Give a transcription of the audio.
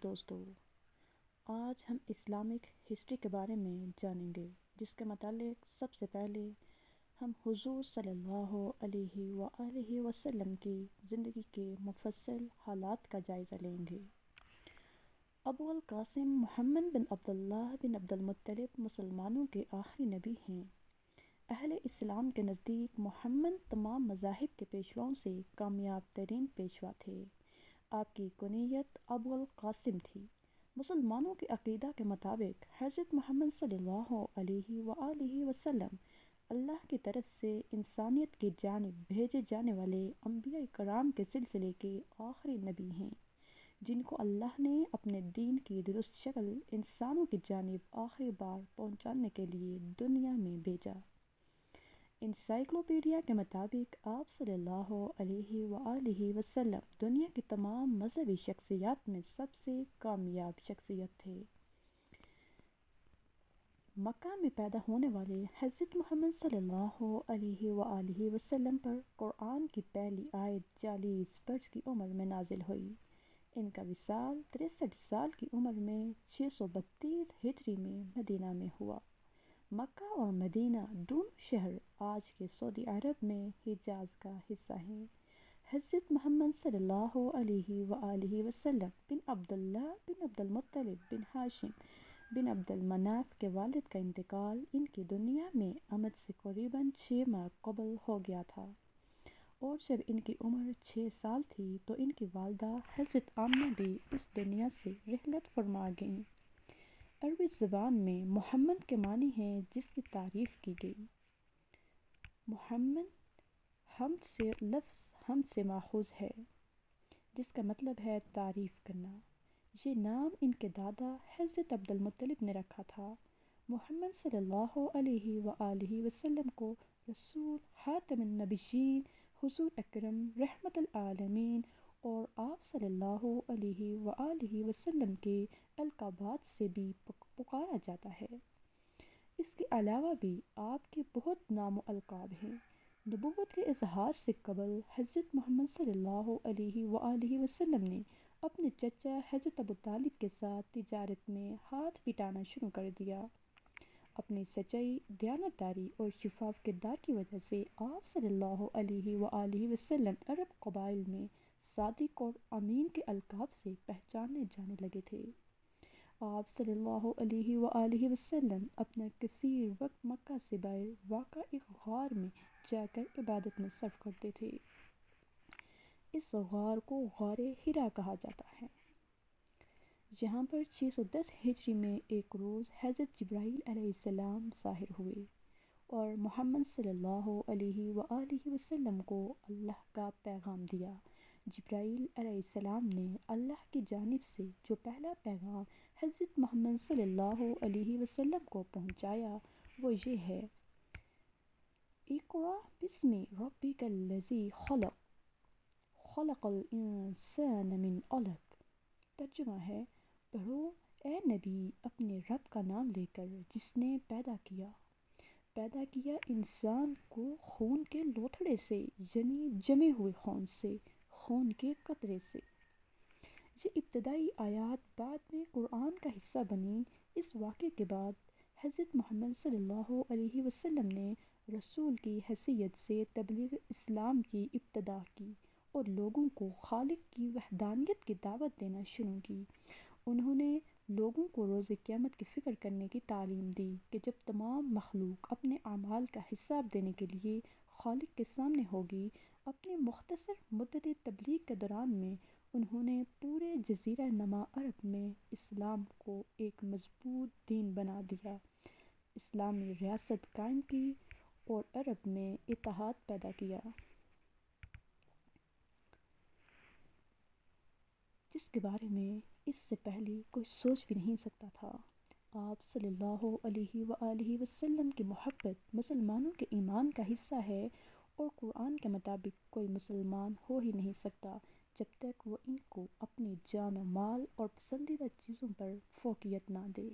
دوستو، آج ہم اسلامک ہسٹری کے بارے میں جانیں گے، جس کے متعلق سب سے پہلے ہم حضور صلی اللہ علیہ وآلہ وسلم کی زندگی کے مفصل حالات کا جائزہ لیں گے۔ ابو القاسم محمد بن عبداللہ بن عبد المطلب مسلمانوں کے آخری نبی ہیں۔ اہل اسلام کے نزدیک محمد تمام مذاہب کے پیشواؤں سے کامیاب ترین پیشوا تھے۔ آپ کی کنیت ابو القاسم تھی۔ مسلمانوں کے عقیدہ کے مطابق حضرت محمد صلی اللہ علیہ وآلہ وسلم اللہ کی طرف سے انسانیت کی جانب بھیجے جانے والے انبیاء کرام کے سلسلے کے آخری نبی ہیں، جن کو اللہ نے اپنے دین کی درست شکل انسانوں کی جانب آخری بار پہنچانے کے لیے دنیا میں بھیجا۔ انسائکلوپیڈیا کے مطابق آپ صلی اللہ علیہ وآلہ وسلم دنیا کی تمام مذہبی شخصیات میں سب سے کامیاب شخصیت تھے۔ مکہ میں پیدا ہونے والے حضرت محمد صلی اللہ علیہ وآلہ وسلم پر قرآن کی پہلی آیت 40 برس کی عمر میں نازل ہوئی۔ ان کا وصال 63 سال کی عمر میں 632 ہجری میں مدینہ میں ہوا۔ مکہ اور مدینہ دونوں شہر آج کے سعودی عرب میں حجاز کا حصہ ہیں۔ حضرت محمد صلی اللہ علیہ وآلہ وسلم بن عبداللہ بن عبد المطلب بن ہاشم بن عبد المناف کے والد کا انتقال ان کی دنیا میں آمد سے قریباً 6 ماہ قبل ہو گیا تھا، اور جب ان کی عمر 6 سال تھی تو ان کی والدہ حضرت آمنہ بھی اس دنیا سے رحلت فرما گئیں۔ عربی زبان میں محمد کے معنی ہیں جس کی تعریف کی گئی۔ محمد حمد سے لفظ حمد سے ماخوذ ہے، جس کا مطلب ہے تعریف کرنا۔ یہ نام ان کے دادا حضرت عبد المطلب نے رکھا تھا۔ محمد صلی اللہ علیہ وآلہ وسلم کو رسول، خاتم النبیین، حضور اکرم، رحمت العالمین اور آپ صلی اللہ علیہ وآلہ وسلم کے القابات سے بھی پکارا جاتا ہے۔ اس کے علاوہ بھی آپ کے بہت نام و القاب ہیں۔ نبوت کے اظہار سے قبل حضرت محمد صلی اللہ علیہ وآلہ وسلم نے اپنے چچا حضرت ابو طالب کے ساتھ تجارت میں ہاتھ بٹانا شروع کر دیا۔ اپنی سچائی، دیانتداری اور شفاف کردار کی وجہ سے آپ صلی اللہ علیہ وآلہ وسلم عرب قبائل میں صادق اور امین کے القاب سے پہچانے جانے لگے تھے۔ آپ صلی اللہ علیہ وآلہ وسلم اپنا کثیر وقت مکہ سے باہر واقع ایک غار میں جا کر عبادت میں صرف کرتے تھے۔ اس غار کو غار حرا کہا جاتا ہے۔ یہاں پر 610 ہجری میں ایک روز حضرت جبرائیل علیہ السلام ظاہر ہوئے اور محمد صلی اللہ علیہ وآلہ وسلم کو اللہ کا پیغام دیا۔ جبرائیل علیہ السلام نے اللہ کی جانب سے جو پہلا پیغام حضرت محمد صلی اللہ علیہ وسلم کو پہنچایا وہ یہ ہے: اقرأ بسم ربک الذی خلق، خلق الانسان من علق۔ ترجمہ ہے: پڑھو اے نبی اپنے رب کا نام لے کر جس نے پیدا کیا انسان کو خون کے لوتھڑے سے، یعنی جمے ہوئے خون سے، خون کے قطرے سے۔ یہ ابتدائی آیات بعد میں قرآن کا حصہ بنیں۔ اس واقعے کے بعد حضرت محمد صلی اللہ علیہ وسلم نے رسول کی حیثیت سے تبلیغ اسلام کی ابتدا کی اور لوگوں کو خالق کی وحدانیت کی دعوت دینا شروع کی۔ انہوں نے لوگوں کو روز قیامت کی فکر کرنے کی تعلیم دی کہ جب تمام مخلوق اپنے اعمال کا حساب دینے کے لیے خالق کے سامنے ہوگی۔ اپنی مختصر مدت تبلیغ کے دوران میں انہوں نے پورے جزیرہ نما عرب میں اسلام کو ایک مضبوط دین بنا دیا، اسلامی ریاست قائم کی اور عرب میں اتحاد پیدا کیا، جس کے بارے میں اس سے پہلے کوئی سوچ بھی نہیں سکتا تھا۔ آپ صلی اللہ علیہ وآلہ وسلم کی محبت مسلمانوں کے ایمان کا حصہ ہے، اور قرآن کے مطابق کوئی مسلمان ہو ہی نہیں سکتا جب تک وہ ان کو اپنی جان و مال اور پسندیدہ چیزوں پر فوقیت نہ دے۔